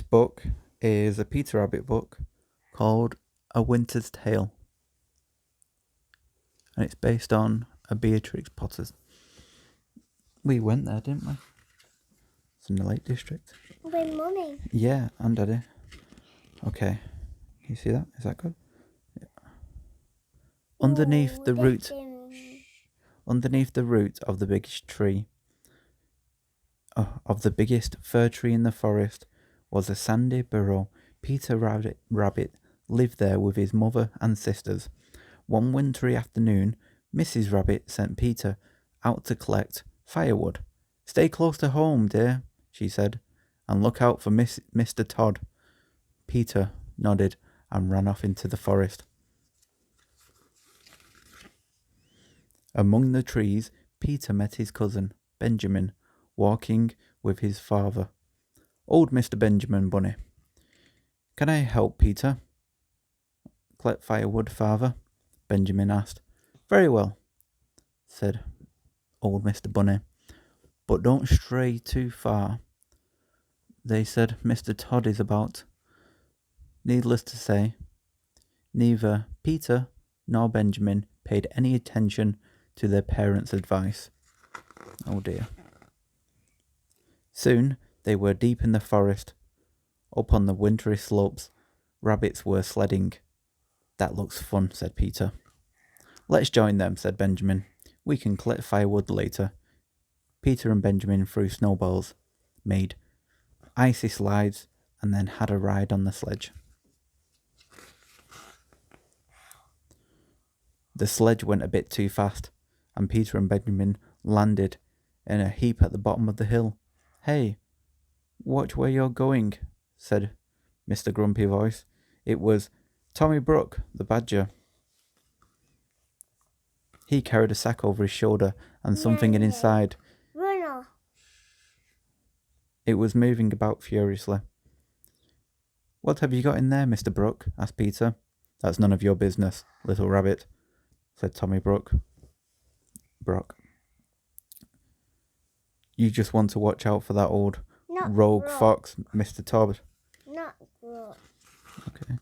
This book is a Peter Rabbit book called A Winter's Tale, and it's based on a Beatrix Potter's. We went there, didn't we? It's in the Lake District. With Mummy. Yeah, and Daddy. Okay, can you see that? Is that good? Yeah. Underneath the root of the biggest tree, of the biggest fir tree in the forest, was a sandy burrow. Peter Rabbit lived there with his mother and sisters. One wintry afternoon, Mrs. Rabbit sent Peter out to collect firewood. "Stay close to home, dear," she said, "and look out for Mr. Todd." Peter nodded and ran off into the forest. Among the trees, Peter met his cousin, Benjamin, walking with his father. "Old Mr. Benjamin Bunny." "Can I help Peter collect firewood, father?" Benjamin asked. "Very well," said old Mr. Bunny, "but don't stray too far. They said Mr. Todd is about." Needless to say, neither Peter nor Benjamin paid any attention to their parents' advice. Oh dear. Soon they were deep in the forest. Up on the wintry slopes, rabbits were sledding. "That looks fun," said Peter. "Let's join them," said Benjamin. "We can collect firewood later." Peter and Benjamin threw snowballs, made icy slides, and then had a ride on the sledge. The sledge went a bit too fast, and Peter and Benjamin landed in a heap at the bottom of the hill. "Hey, watch where you're going," said Mr. Grumpy Voice. It was Tommy Brook, the badger. He carried a sack over his shoulder and something inside. Runner. It was moving about furiously. "What have you got in there, Mr. Brook?" asked Peter. "That's none of your business, little rabbit," said Tommy Brook. "You just want to watch out for that old rogue fox, Mr. Todd." Not Brook. Okay.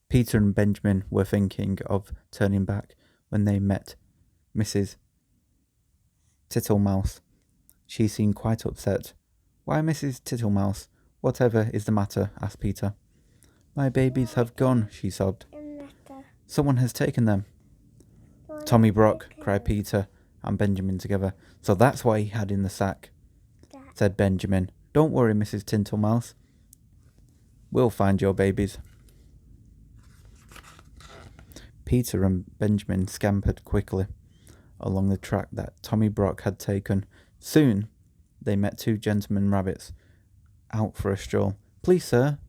Peter and Benjamin were thinking of turning back when they met Mrs. Tittlemouse. She seemed quite upset. "Why, Mrs. Tittlemouse, whatever is the matter?" asked Peter. "My babies have gone," she sobbed. "Someone has taken them." "Tommy Brock," cried Peter and Benjamin together. "So that's what he had in the sack," said Benjamin. "Don't worry, Mrs. Tittlemouse. We'll find your babies." Peter and Benjamin scampered quickly along the track that Tommy Brock had taken. Soon they met two gentlemen rabbits out for a stroll. "Please, sir,"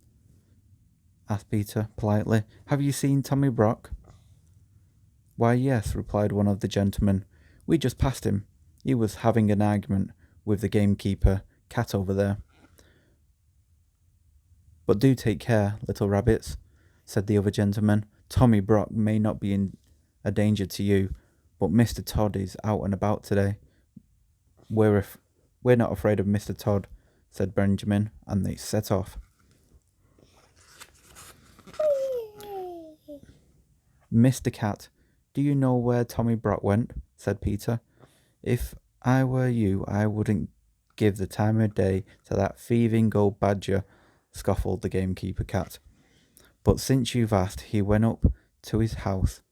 asked Peter politely, "have you seen Tommy Brock?" "Why, yes," replied one of the gentlemen. "We just passed him. He was having an argument with the gamekeeper cat over there." "But do take care, little rabbits," said the other gentleman. "Tommy Brock may not be in a danger to you, but Mr. Todd is out and about today." We're not afraid of Mr. Todd," said Benjamin, and they set off. "Mr. Cat, do you know where Tommy Brock went?" said Peter. "If I were you, I wouldn't give the time of day to that thieving old badger," scoffed the gamekeeper cat. "But since you've asked, he went up to his house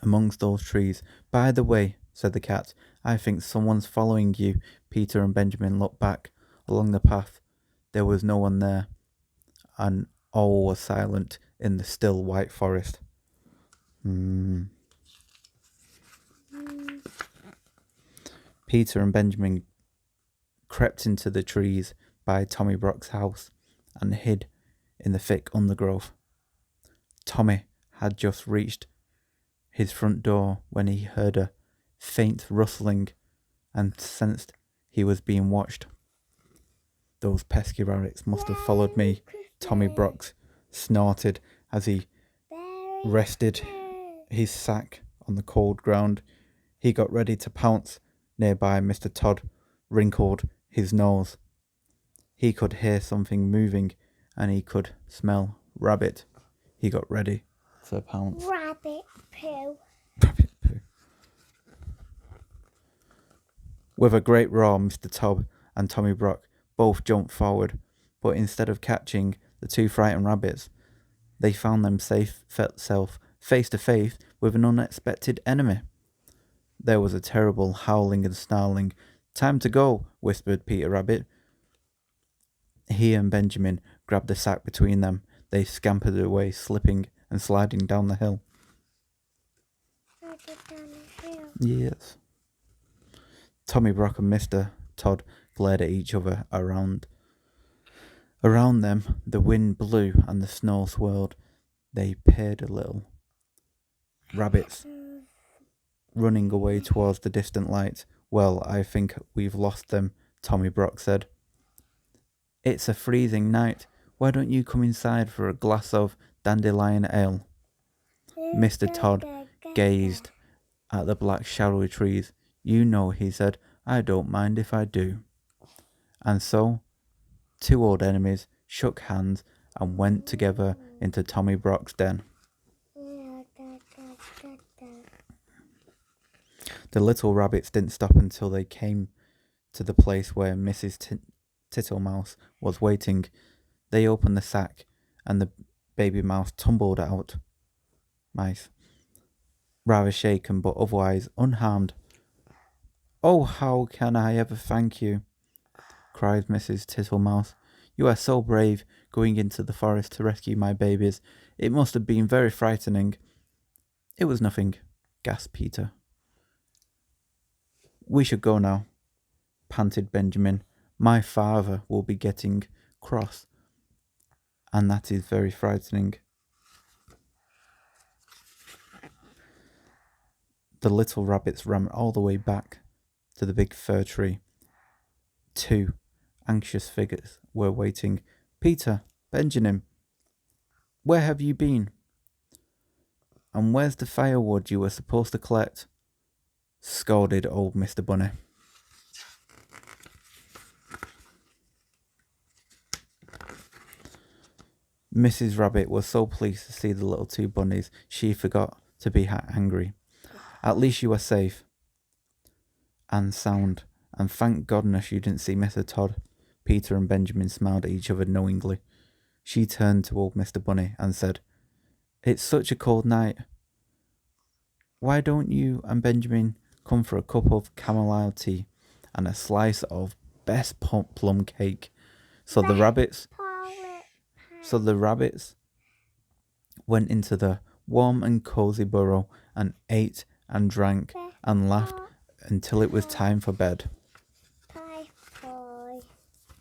amongst those trees. By the way," said the cat, "I think someone's following you." Peter and Benjamin looked back along the path. There was no one there, and all was silent in the still white forest. Peter and Benjamin crept into the trees by Tommy Brock's house and hid in the thick undergrowth. Tommy had just reached his front door when he heard a faint rustling and sensed he was being watched. "Those pesky rabbits must have followed me," Tommy Brock snorted as he rested his sack on the cold ground. He got ready to pounce. Nearby, Mr. Todd wrinkled his nose. He could hear something moving, and he could smell rabbit. He got ready to pounce. Rabbit poo. Rabbit poo. With a great roar, Mr. Todd and Tommy Brock both jumped forward, but instead of catching the two frightened rabbits, they found themselves face to face with an unexpected enemy. There was a terrible howling and snarling. "Time to go," whispered Peter Rabbit. He and Benjamin grabbed the sack between them. They scampered away, slipping and sliding down the hill. I get down the hill. Yes. Tommy Brock and Mr. Todd glared at each other. Around them, the wind blew and the snow swirled. They peered a little. Rabbits running away towards the distant lights. "Well, I think we've lost them," Tommy Brock said. "It's a freezing night. Why don't you come inside for a glass of dandelion ale?" Mr. Todd gazed at the black shadowy trees. "You know," he said, "I don't mind if I do." And so, two old enemies shook hands and went together into Tommy Brock's den. The little rabbits didn't stop until they came to the place where Mrs. Tittlemouse was waiting. They opened the sack, and the baby mouse tumbled out. Mice, rather shaken but otherwise unharmed. "Oh, how can I ever thank you?" cried Mrs. Tittlemouse. "You are so brave, going into the forest to rescue my babies. It must have been very frightening." "It was nothing," gasped Peter. "We should go now," panted Benjamin. "My father will be getting cross, and that is very frightening." The little rabbits ran all the way back to the big fir tree. Two anxious figures were waiting. "Peter, Benjamin, where have you been? And where's the firewood you were supposed to collect?" scolded old Mr. Bunny. Mrs. Rabbit was so pleased to see the little two bunnies, she forgot to be angry. "At least you are safe and sound, and thank goodness you didn't see Mr. Todd." Peter and Benjamin smiled at each other knowingly. She turned to old Mr. Bunny and said, "It's such a cold night. Why don't you and Benjamin come for a cup of chamomile tea and a slice of best plum cake?" So the rabbits went into the warm and cozy burrow and ate and drank and laughed until it was time for bed.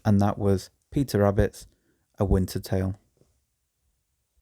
And that was Peter Rabbit's A Winter Tale.